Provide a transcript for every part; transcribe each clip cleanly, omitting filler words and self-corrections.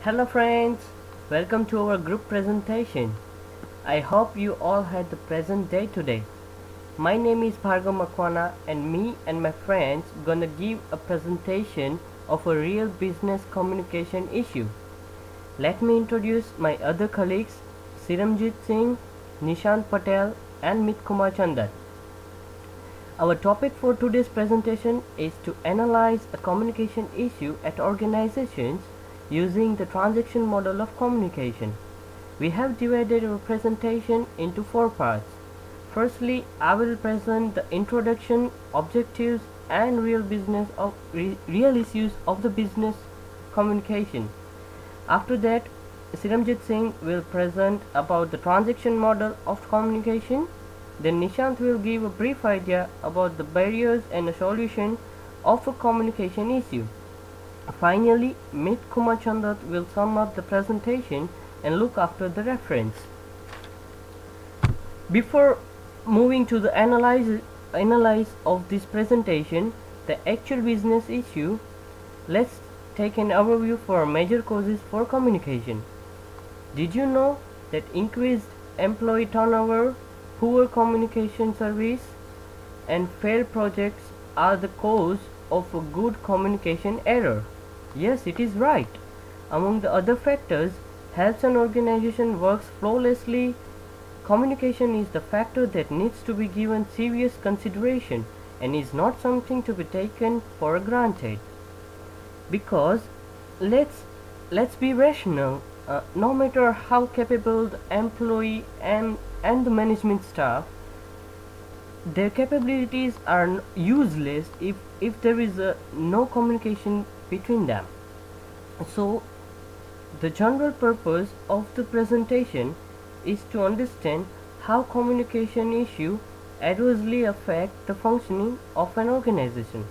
Hello friends, welcome to our group presentation. I hope you all had the present day today. My name is Bhargav Makwana and me and my friends gonna give a presentation of a real business communication issue. Let me introduce my other colleagues Siramjit Singh, Nishant Patel and Mit Kumar Chandan. Our topic for today's presentation is to analyze a communication issue at organizations using the transaction model of communication. We have divided our presentation into four parts. Firstly, I will present the introduction, objectives and real issues of the business communication. After that, Siramjit Singh will present about the transaction model of communication. Then Nishant will give a brief idea about the barriers and a solution of a communication issue. Finally, Mit Kumar Chandat will sum up the presentation and look after the reference. Before moving to the analyze of this presentation, the actual business issue, let's take an overview for major causes for communication. Did you know that increased employee turnover, poor communication service and failed projects are the cause of a good communication error? Yes, it is right. Among the other factors, helps an organization works flawlessly. Communication is the factor that needs to be given serious consideration and is not something to be taken for granted. Because let's be rational. No matter how capable the employee and the management staff, their capabilities are useless if there is no communication between them. So the general purpose of the presentation is to understand how communication issue adversely affect the functioning of an organization.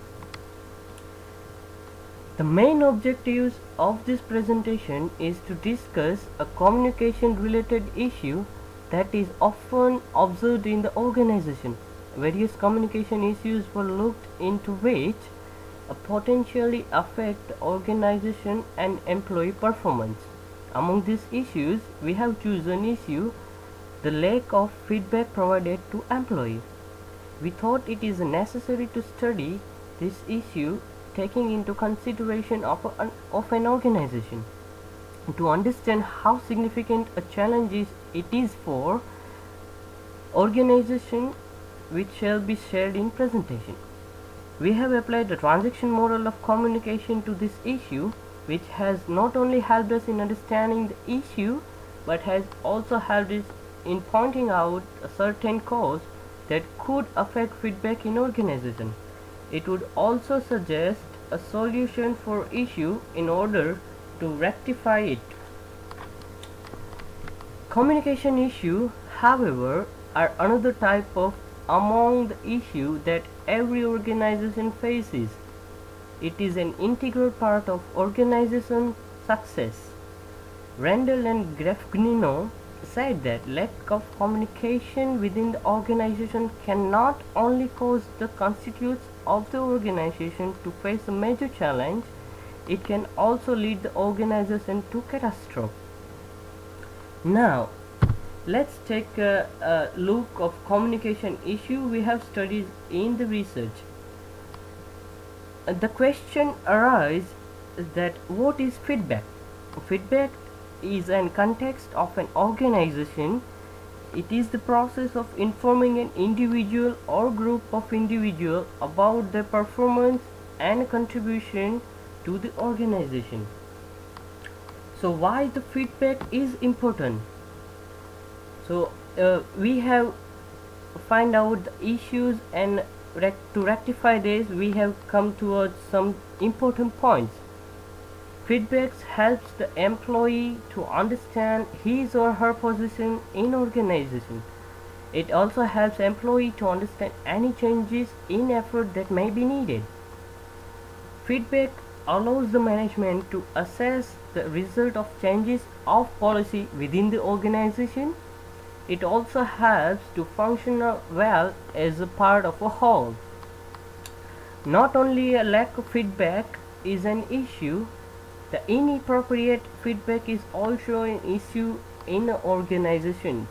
The main objectives of this presentation is to discuss a communication related issue that is often observed in the organization. Various communication issues were looked into which potentially affect the organization and employee performance. Among these issues, we have chosen issue the lack of feedback provided to employees. We thought it is necessary to study this issue taking into consideration of an organization to understand how significant a challenge it is for organization, which shall be shared in presentation. We have applied the transaction model of communication to this issue, which has not only helped us in understanding the issue but has also helped us in pointing out a certain cause that could affect feedback in organization. It would also suggest a solution for issue in order to rectify it. Communication issue, however, are another type of among the issue that every organization faces. It is an integral part of organization success. Randall and Grafgnino said that lack of communication within the organization can not only cause the constituents of the organization to face a major challenge, it can also lead the organization to catastrophe. Now, let's take a look of communication issue we have studied in the research. The question arises that what is feedback? Feedback is an context of an organization. It is the process of informing an individual or group of individuals about their performance and contribution to the organization. So why the feedback is important? So we have find out the issues and to rectify this we have come towards some important points. Feedback helps the employee to understand his or her position in organization. It also helps employee to understand any changes in effort that may be needed. Feedback allows the management to assess the result of changes of policy within the organization. It also helps to function well as a part of a whole. Not only a lack of feedback is an issue, the The inappropriate feedback is also an issue in organizations.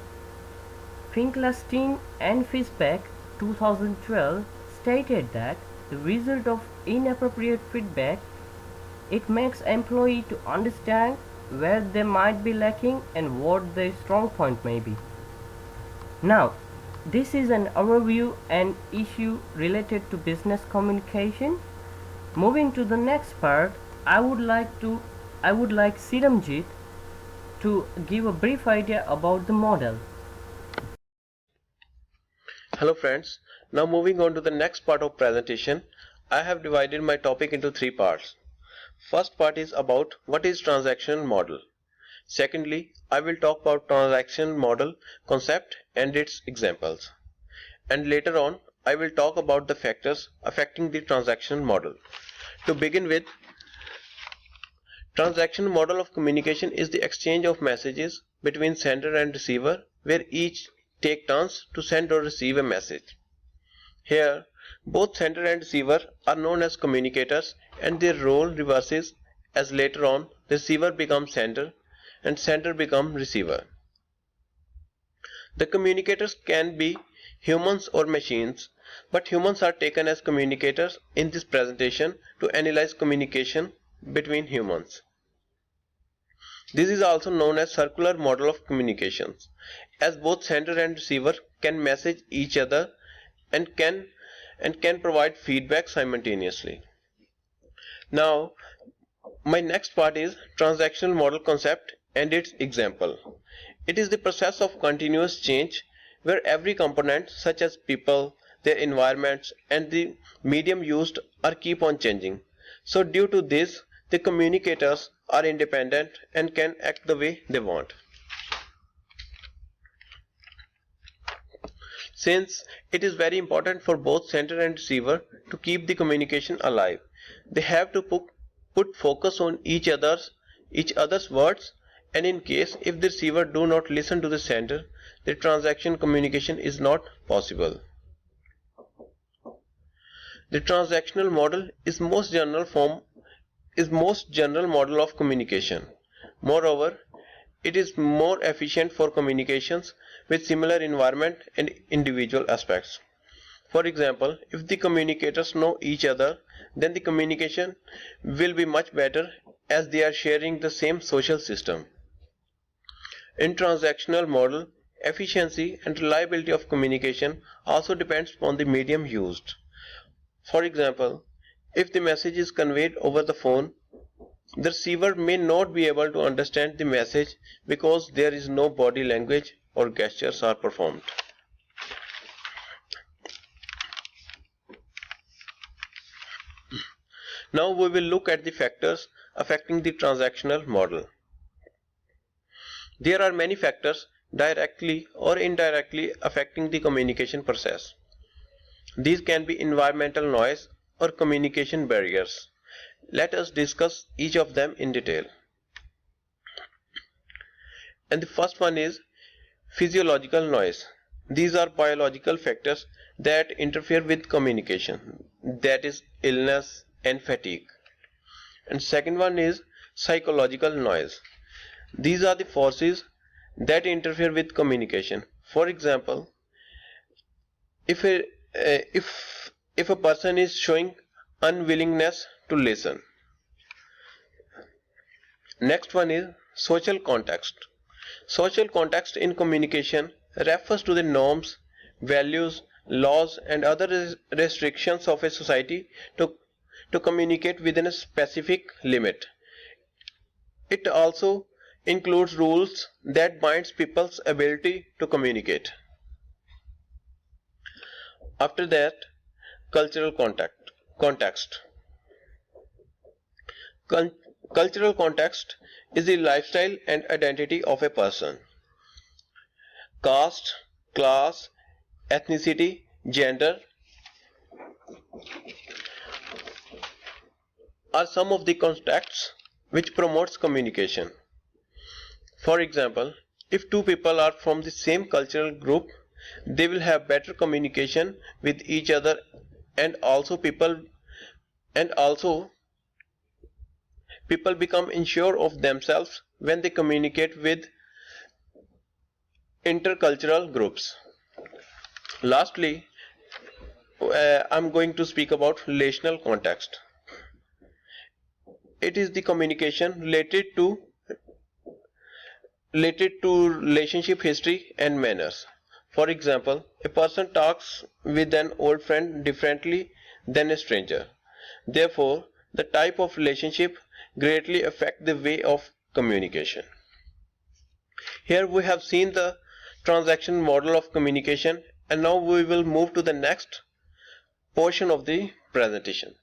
Finkelstein and Fishback 2012 stated that the result of inappropriate feedback, it makes employee to understand where they might be lacking and what their strong point may be. Now, this is an overview and issue related to business communication. Moving to the next part, I would like Siramjit to give a brief idea about the model. Hello friends, now moving on to the next part of presentation, I have divided my topic into three parts. First part is about what is transaction model. Secondly, I will talk about transaction model concept and its examples. And later on, I will talk about the factors affecting the transaction model. To begin with, transaction model of communication is the exchange of messages between sender and receiver where each take turns to send or receive a message. Here, both sender and receiver are known as communicators and their role reverses as later on the receiver becomes sender and sender becomes receiver. The communicators can be humans or machines, but humans are taken as communicators in this presentation to analyze communication between humans. This is also known as circular model of communications, as both sender and receiver can message each other and can provide feedback simultaneously. Now, my next part is transactional model concept and its example. It is the process of continuous change where every component such as people, their environments and the medium used are keep on changing. So due to this, the communicators are independent and can act the way they want. Since it is very important for both sender and receiver to keep the communication alive, they have to put focus on each other's words, and in case if the receiver do not listen to the sender, the transaction communication is not possible. The transactional model is most general model of communication. Moreover, it is more efficient for communications with similar environment and individual aspects. For example, if the communicators know each other, then the communication will be much better as they are sharing the same social system. In transactional model, efficiency and reliability of communication also depends upon the medium used. For example, if the message is conveyed over the phone, the receiver may not be able to understand the message because there is no body language or gestures are performed. Now we will look at the factors affecting the transactional model. There are many factors directly or indirectly affecting the communication process. These can be environmental noise or communication barriers. Let us discuss each of them in detail. And the first one is physiological noise. These are biological factors that interfere with communication, that is illness and fatigue. And second one is psychological noise. These are the forces that interfere with communication. For example, if a person is showing unwillingness to listen. Next one is social context. Social context in communication refers to the norms, values, laws and other restrictions of a society to communicate within a specific limit. It also includes rules that binds people's ability to communicate. After that, cultural context. Cultural context is the lifestyle and identity of a person. Caste, class, ethnicity, gender are some of the contexts which promotes communication. For example, if two people are from the same cultural group, they will have better communication with each other and also People become unsure of themselves when they communicate with intercultural groups. Lastly, I'm going to speak about relational context. It is the communication related to relationship history and manners. For example, a person talks with an old friend differently than a stranger. Therefore, the type of relationship greatly affect the way of communication. Here we have seen the transaction model of communication, and now we will move to the next portion of the presentation.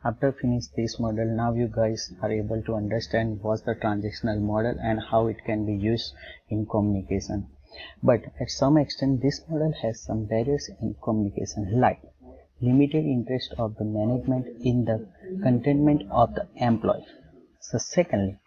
After finish this model, now you guys are able to understand what's the transactional model and how it can be used in communication. But at some extent, this model has some barriers in communication, like limited interest of the management in the contentment of the employee. So secondly,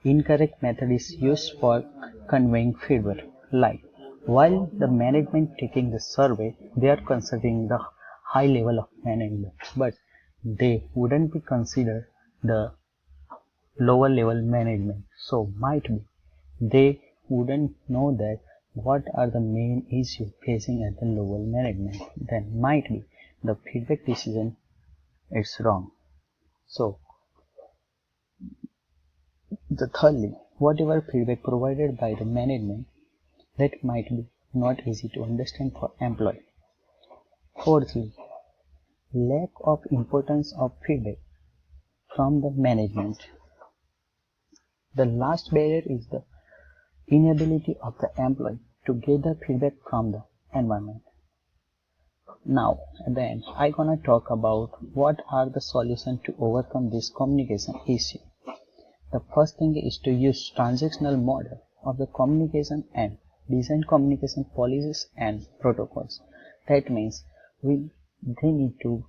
incorrect method is used for conveying feedback, like while the management taking the survey, they are considering the high level of management, but they wouldn't be considered the lower level management. So might be they wouldn't know that what are the main issues facing at the lower management. Then might be the feedback decision is wrong. So the thirdly, whatever feedback provided by the management, that might be not easy to understand for employee. Fourthly, lack of importance of feedback from the management. The last barrier is the inability of the employee to gather feedback from the environment. Now, at the end, I'm gonna talk about what are the solutions to overcome this communication issue. The first thing is to use transactional model of the communication and design communication policies and protocols. That means they need to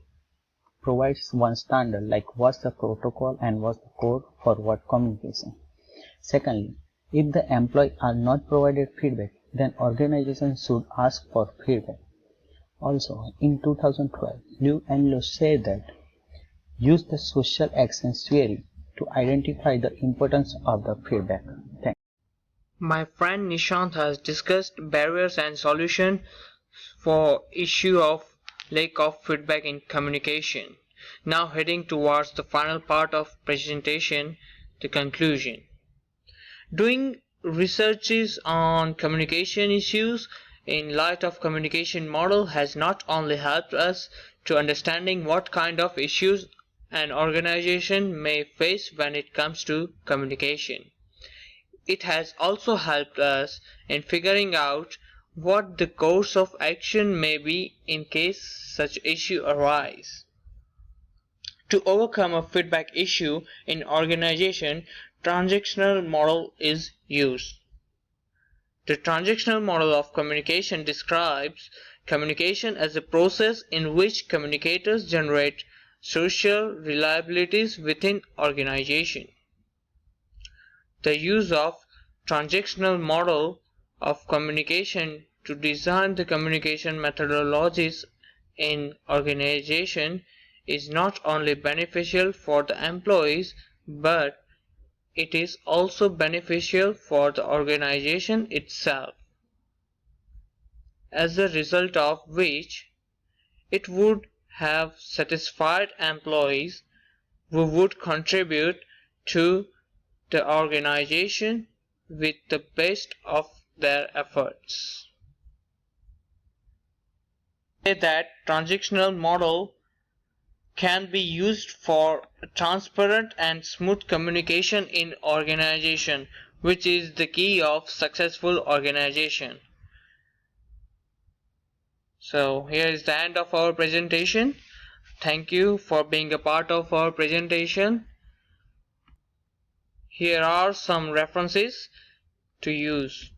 provide one standard, like what's the protocol and what's the code for what communication. Secondly, if the employees are not provided feedback, then organizations should ask for feedback. Also, in 2012, Liu and Lu said that use the social actions theory to identify the importance of the feedback. Thanks. My friend Nishant has discussed barriers and solutions for issue of lack of feedback in communication. Now heading towards the final part of presentation, the conclusion. Doing researches on communication issues in light of communication model has not only helped us to understanding what kind of issues an organization may face when it comes to communication. It has also helped us in figuring out what the course of action may be in case such issue arise. To overcome a feedback issue in organization, transactional model is used. The transactional model of communication describes communication as a process in which communicators generate social reliabilities within organization. The use of transactional model of communication to design the communication methodologies in organization is not only beneficial for the employees, but it is also beneficial for the organization itself, as a result of which it would have satisfied employees who would contribute to the organization with the best of their efforts. That transactional model can be used for transparent and smooth communication in organization, which is the key of successful organization. So here is the end of our presentation. Thank you for being a part of our presentation. Here are some references to use.